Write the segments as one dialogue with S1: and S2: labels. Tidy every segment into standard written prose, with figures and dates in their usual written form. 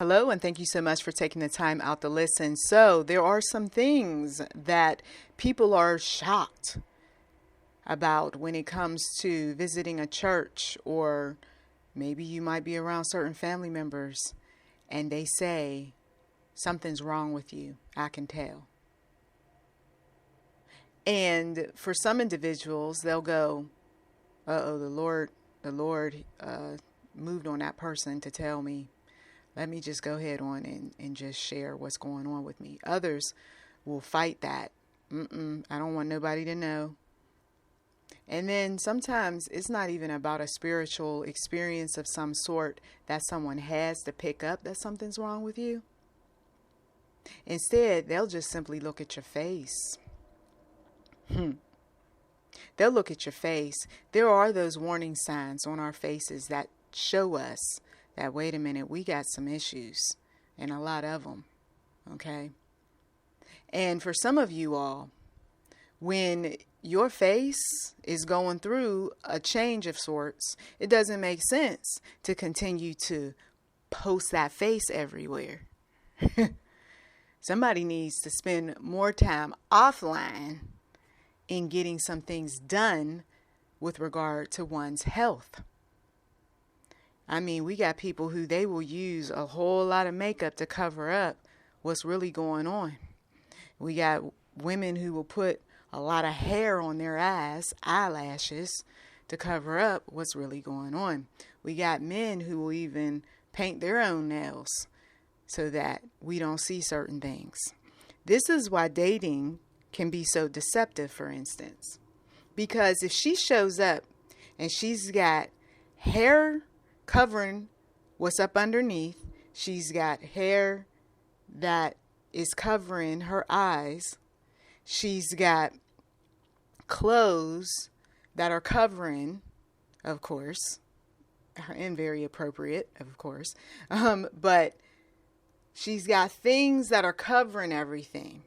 S1: Hello, and thank you so much for taking the time out to listen. So, there are some things that people are shocked about when it comes to visiting a church, or maybe you might be around certain family members and they say, something's wrong with you. I can tell. And for some individuals, they'll go, uh-oh, the Lord moved on that person to tell me. Let me just go ahead on and just share what's going on with me. Others will fight that. I don't want nobody to know. And then sometimes it's not even about a spiritual experience of some sort that someone has to pick up that something's wrong with you. Instead, they'll just simply look at your face. They'll look at your face. There are those warning signs on our faces that show us that, wait a minute, we got some issues, and a lot of them. Okay. And for some of you all, when your face is going through a change of sorts, it doesn't make sense to continue to post that face everywhere. Somebody needs to spend more time offline in getting some things done with regard to one's health. I mean, we got people who they will use a whole lot of makeup to cover up what's really going on. We got women who will put a lot of hair on their eyes, eyelashes, to cover up what's really going on. We got men who will even paint their own nails so that we don't see certain things. This is why dating can be so deceptive, for instance. Because if she shows up and she's got hair covering what's up underneath, she's got hair that is covering her eyes, she's got clothes that are covering, of course, and very appropriate, of course, but she's got things that are covering everything.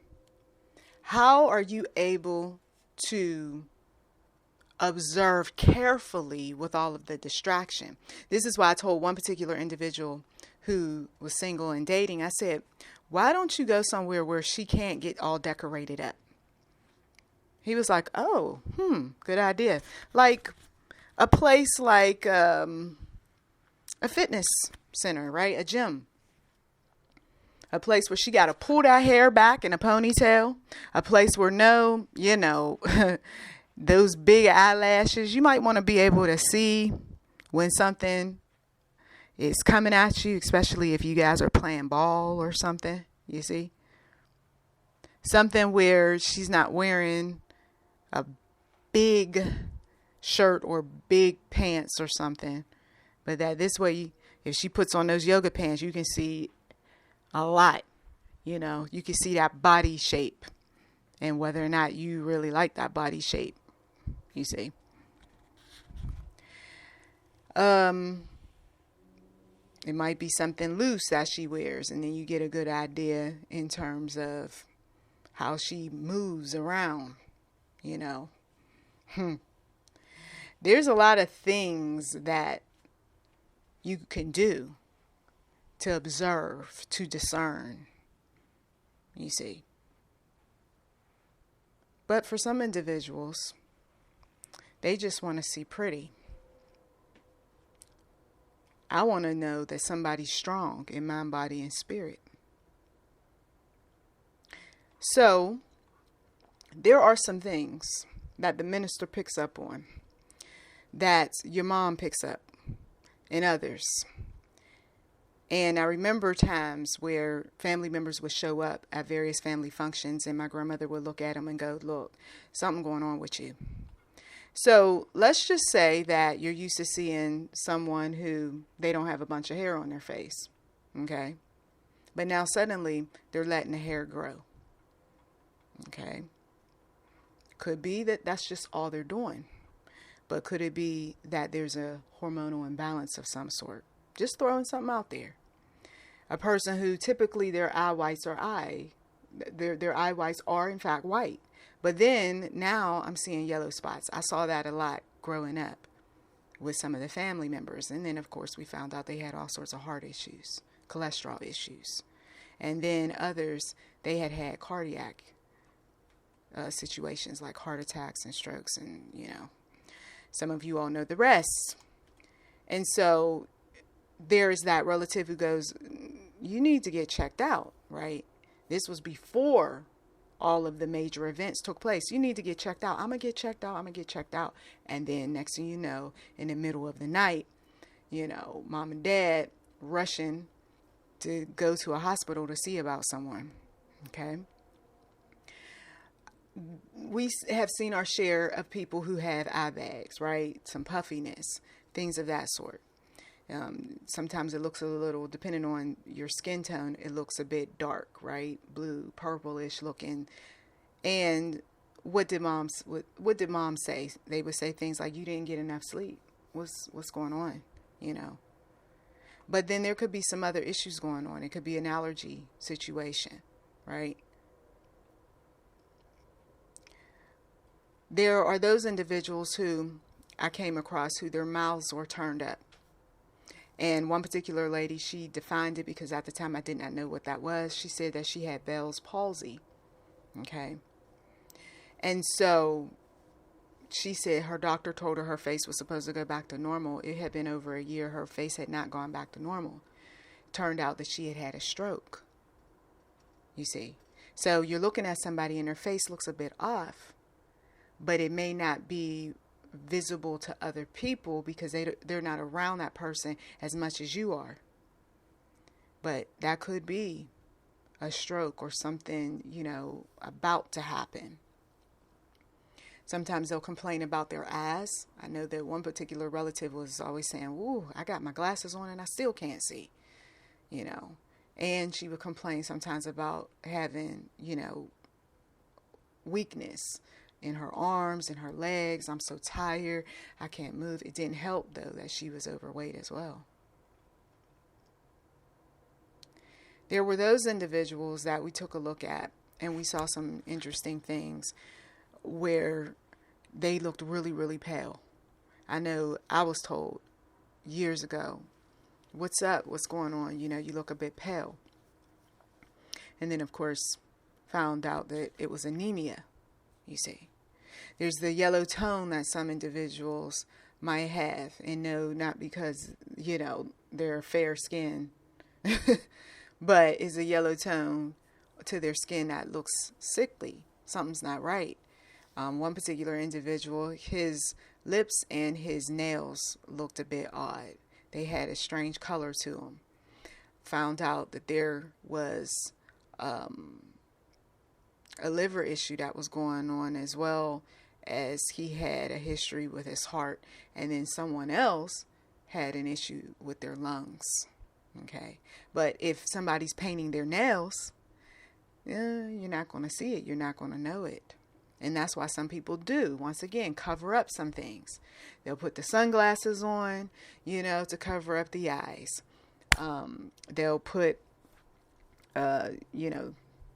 S1: How are you able to observe carefully with all of the distraction? This is why I told one particular individual who was single and dating, I said, why don't you go somewhere where she can't get all decorated up? He was like, oh, good idea. Like a place like a fitness center, right? A gym. A place where she got to pull that hair back in a ponytail. A place where those big eyelashes, you might want to be able to see when something is coming at you, especially if you guys are playing ball or something, you see. Something where she's not wearing a big shirt or big pants or something, but that this way, if she puts on those yoga pants, you can see a lot. You can see that body shape and whether or not you really like that body shape, you see. It might be something loose that she wears, and then you get a good idea in terms of how she moves around, There's a lot of things that you can do to observe, to discern, you see. But for some individuals, they just want to see pretty. I want to know that somebody's strong in mind, body, and spirit. So, there are some things that the minister picks up on, that your mom picks up, and others. And I remember times where family members would show up at various family functions, and my grandmother would look at them and go, look, something going on with you. So let's just say that you're used to seeing someone who they don't have a bunch of hair on their face. Okay. But now suddenly they're letting the hair grow. Okay. Could be that that's just all they're doing. But could it be that there's a hormonal imbalance of some sort? Just throwing something out there. A person who typically their eye whites are their eye whites are in fact white. But then now I'm seeing yellow spots. I saw that a lot growing up with some of the family members. And then, of course, we found out they had all sorts of heart issues cholesterol issues. And then others, they had cardiac situations like heart attacks and strokes, and some of you all know the rest. And so there's that relative who goes, you need to get checked out, right? This was before all of the major events took place. You need to get checked out. I'm going to get checked out. I'm going to get checked out. And then next thing you know, in the middle of the night, mom and dad rushing to go to a hospital to see about someone. Okay. We have seen our share of people who have eye bags, right? Some puffiness, things of that sort. Sometimes it looks a little, depending on your skin tone, it looks a bit dark, right? Blue, purplish looking. And what did mom say? They would say things like, you didn't get enough sleep. What's going on? But then there could be some other issues going on. It could be an allergy situation, right? There are those individuals who I came across who their mouths were turned up. And one particular lady, she defined it, because at the time I did not know what that was. She said that she had Bell's palsy. Okay. And so she said her doctor told her face was supposed to go back to normal. It had been over a year. Her face had not gone back to normal. Turned out that she had had a stroke. You see. So you're looking at somebody and their face looks a bit off, but it may not be visible to other people because they're not around that person as much as you are. But that could be a stroke or something, about to happen. Sometimes they'll complain about their eyes. I know that one particular relative was always saying, "Ooh, I got my glasses on and I still can't see," And she would complain sometimes about having, weakness in her arms and her legs. I'm so tired, I can't move. It didn't help, though, that she was overweight as well. There were those individuals that we took a look at, and we saw some interesting things where they looked really, really pale. I know I was told years ago, "What's up? What's going on? You look a bit pale." And then, of course, found out that it was anemia, you see. There's the yellow tone that some individuals might have, and no, not because, they're fair skin, but is a yellow tone to their skin that looks sickly. Something's not right. One particular individual, his lips and his nails looked a bit odd. They had a strange color to them. Found out that there was a liver issue that was going on, as well as he had a history with his heart, and then someone else had an issue with their lungs. Okay. But if somebody's painting their nails, you're not going to see it. You're not going to know it. And that's why some people do, once again, cover up some things. They'll put the sunglasses on, to cover up the eyes. They'll put, the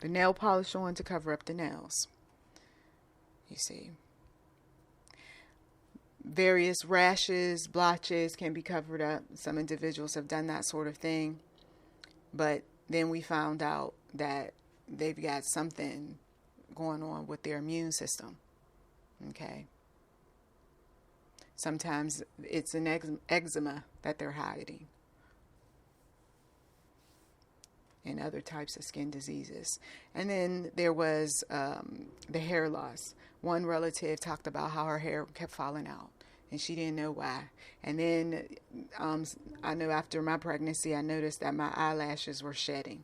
S1: nail polish on to cover up the nails. You see. Various rashes, blotches can be covered up. Some individuals have done that sort of thing. But then we found out that they've got something going on with their immune system. Okay. Sometimes it's an eczema that they're hiding, and other types of skin diseases. And then there was the hair loss. One relative talked about how her hair kept falling out, and she didn't know why. And then I know after my pregnancy, I noticed that my eyelashes were shedding,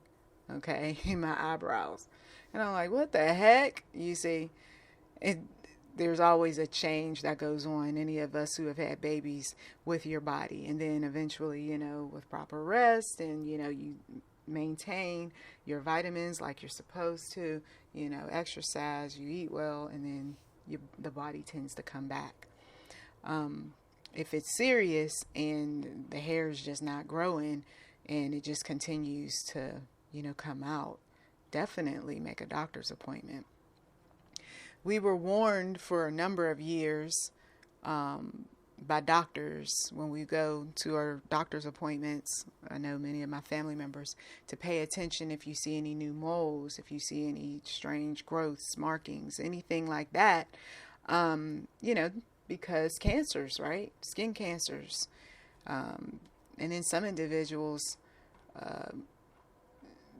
S1: okay, in my eyebrows. And I'm like, what the heck? You see, there's always a change that goes on, any of us who have had babies, with your body. And then eventually, with proper rest and, you maintain your vitamins like you're supposed to, exercise, you eat well, and then the body tends to come back. If it's serious and the hair is just not growing and it just continues to, come out, definitely make a doctor's appointment. We were warned for a number of years by doctors when we go to our doctor's appointments. I know many of my family members to pay attention if you see any new moles, if you see any strange growths, markings, anything like that. You know, because cancers, right? Skin cancers. And in some individuals,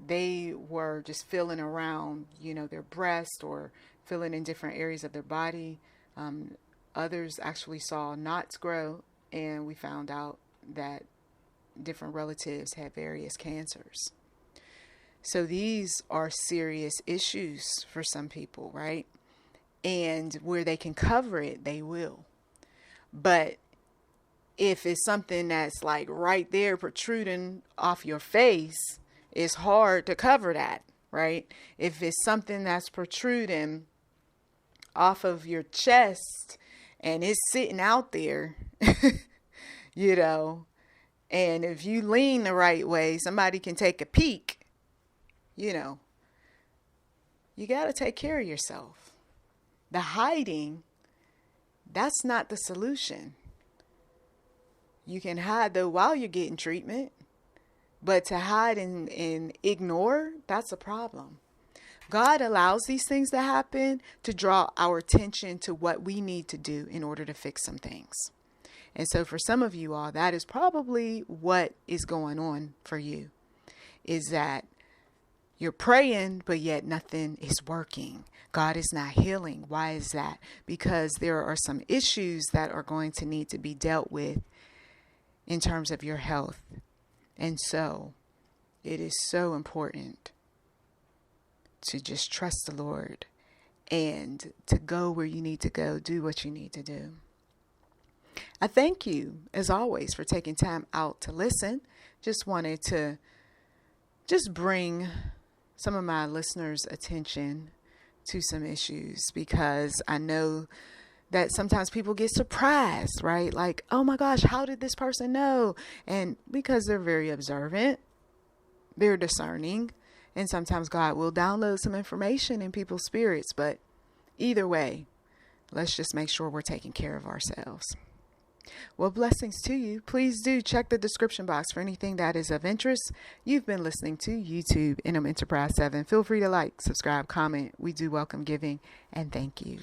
S1: they were just feeling around, you know, their breast or feeling in different areas of their body. Others actually saw knots grow, and we found out that different relatives had various cancers. So these are serious issues for some people, right? And where they can cover it, they will. But if it's something that's like right there protruding off your face, it's hard to cover that, right? If it's something that's protruding off of your chest and it's sitting out there, you know, and if you lean the right way, somebody can take a peek, you know, you got to take care of yourself. The hiding, that's not the solution. You can hide though while you're getting treatment, but to hide and ignore, that's a problem. God allows these things to happen to draw our attention to what we need to do in order to fix some things. And so for some of you all, that is probably what is going on for you, is that you're praying, but yet nothing is working. God is not healing. Why is that? Because there are some issues that are going to need to be dealt with in terms of your health. And so it is so important to just trust the Lord and to go where you need to go, do what you need to do. I thank you, as always, for taking time out to listen. Just wanted to just bring some of my listeners' attention to some issues, because I know that sometimes people get surprised, right? Like, oh my gosh, how did this person know? And because they're very observant, they're discerning, and sometimes God will download some information in people's spirits. But either way, let's just make sure we're taking care of ourselves. Well, blessings to you. Please do check the description box for anything that is of interest. You've been listening to YouTube NM Enterprise 7. Feel free to like, subscribe, comment. We do welcome giving, and thank you.